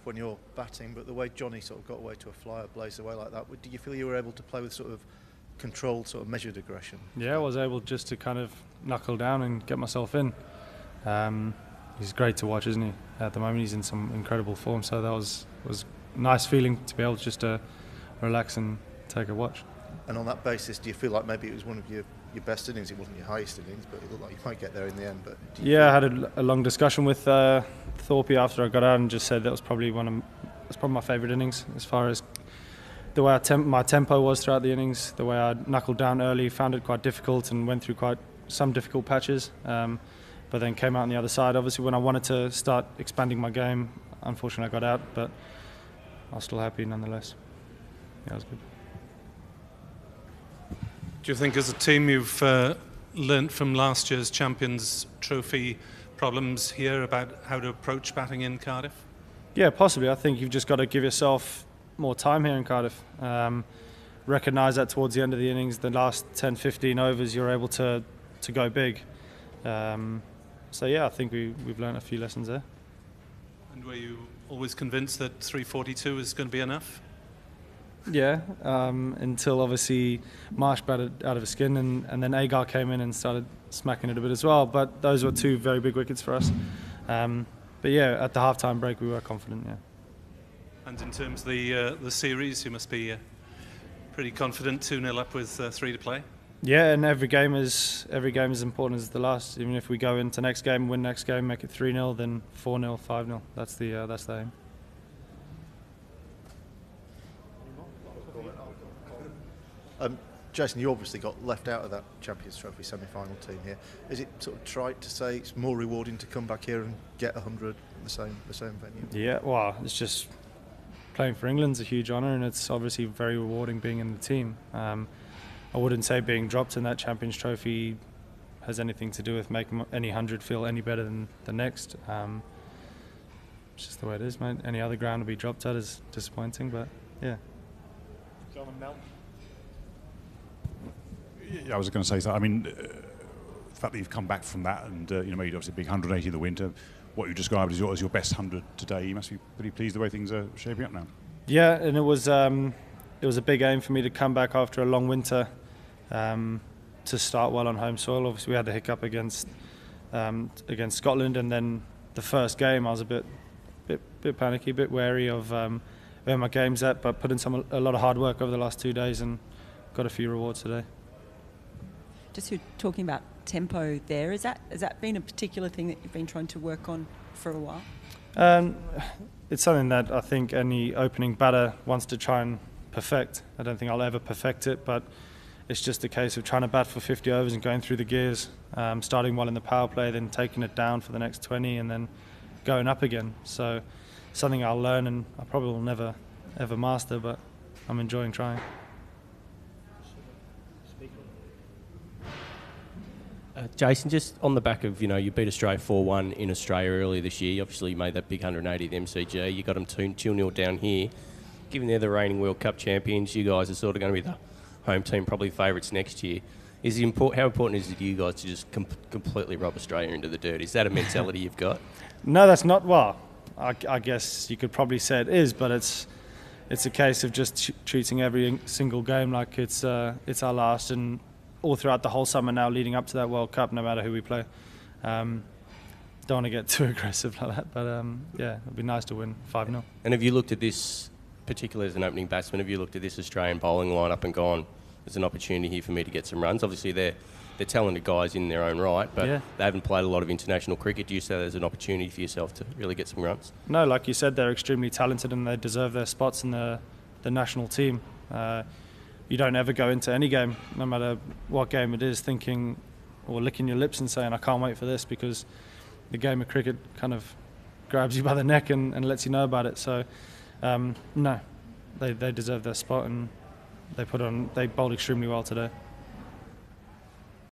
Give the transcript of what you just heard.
when you're batting, but the way Johnny sort of got away to a flyer, blazed away like that, do you feel you were able to play with sort of controlled, sort of measured aggression? Yeah, I was able just to kind of knuckle down and get myself in. He's great to watch, isn't he? At the moment he's in some incredible form, so that was a nice feeling to be able just to relax and take a watch. And on that basis, do you feel like maybe it was one of your best innings? It wasn't your highest innings, but it looked like you might get there in the end. But yeah, I had a long discussion with Thorpe after I got out and just said that was probably my favourite innings as far as the way my tempo was throughout the innings, the way I knuckled down early, found it quite difficult and went through quite some difficult patches, but then came out on the other side. Obviously, when I wanted to start expanding my game, unfortunately I got out, but I was still happy nonetheless. Yeah, it was good. Do you think as a team you've learnt from last year's Champions Trophy problems here about how to approach batting in Cardiff? Yeah, possibly. I think you've just got to give yourself more time here in Cardiff. Recognise that towards the end of the innings, the last 10-15 overs, you're able to go big. So yeah, I think we've learnt a few lessons there. And were you always convinced that 342 is going to be enough? Yeah, until obviously Marsh batted out of his skin and then Agar came in and started smacking it a bit as well. But those were two very big wickets for us. But yeah, at the half-time break we were confident, yeah. And in terms of the series, you must be pretty confident, 2-0 up with 3 to play? Yeah, and every game is important as the last. Even if we go into next game, win next game, make it 3-0, then 4-0, 5-0. That's the aim. Jason, you obviously got left out of that Champions Trophy semi-final team here. Is it sort of trite to say it's more rewarding to come back here and get 100 in the same venue? Yeah, well, it's just playing for England's a huge honour, and it's obviously very rewarding being in the team. I wouldn't say being dropped in that Champions Trophy has anything to do with making any 100 feel any better than the next. It's just the way it is, mate. Any other ground to be dropped at is disappointing, but yeah. John and Mel. Yeah, I was going to say so. I mean, the fact that you've come back from that and you know, made obviously a big 180 in the winter, what you described as your best 100 today, you must be pretty pleased the way things are shaping up now. Yeah, and it was a big aim for me to come back after a long winter, to start well on home soil. Obviously, we had the hiccup against Scotland, and then the first game I was a bit panicky, a bit wary of where my game's at, but put in a lot of hard work over the last 2 days and got a few rewards today. Just you're talking about tempo there. Has that been a particular thing that you've been trying to work on for a while? It's something that I think any opening batter wants to try and perfect. I don't think I'll ever perfect it, but it's just a case of trying to bat for 50 overs and going through the gears, starting well in the power play, then taking it down for the next 20 and then going up again. So something I'll learn and I probably will never ever master, but I'm enjoying trying. Jason, just on the back of, you beat Australia 4-1 in Australia earlier this year. Obviously, you made that big 180 at the MCG. You got them 2-0 down here. Given they're the reigning World Cup champions, you guys are sort of going to be the home team, probably favourites next year. How important is it to you guys to just completely rub Australia into the dirt? Is that a mentality you've got? No, that's not. Well, I guess you could probably say it is, but it's a case of just treating every single game like it's our last, and all throughout the whole summer now leading up to that World Cup, no matter who we play. Don't want to get too aggressive like that, but yeah, it'd be nice to win 5-0. And have you looked at this, particularly as an opening batsman, have you looked at this Australian bowling lineup and gone, there's an opportunity here for me to get some runs? Obviously they're talented guys in their own right, but yeah, they haven't played a lot of international cricket. Do you say there's an opportunity for yourself to really get some runs? No, like you said, they're extremely talented and they deserve their spots in the national team. You don't ever go into any game, no matter what game it is, thinking or licking your lips and saying, I can't wait for this, because the game of cricket kind of grabs you by the neck and lets you know about it. So, no, they deserve their spot and they bowled extremely well today.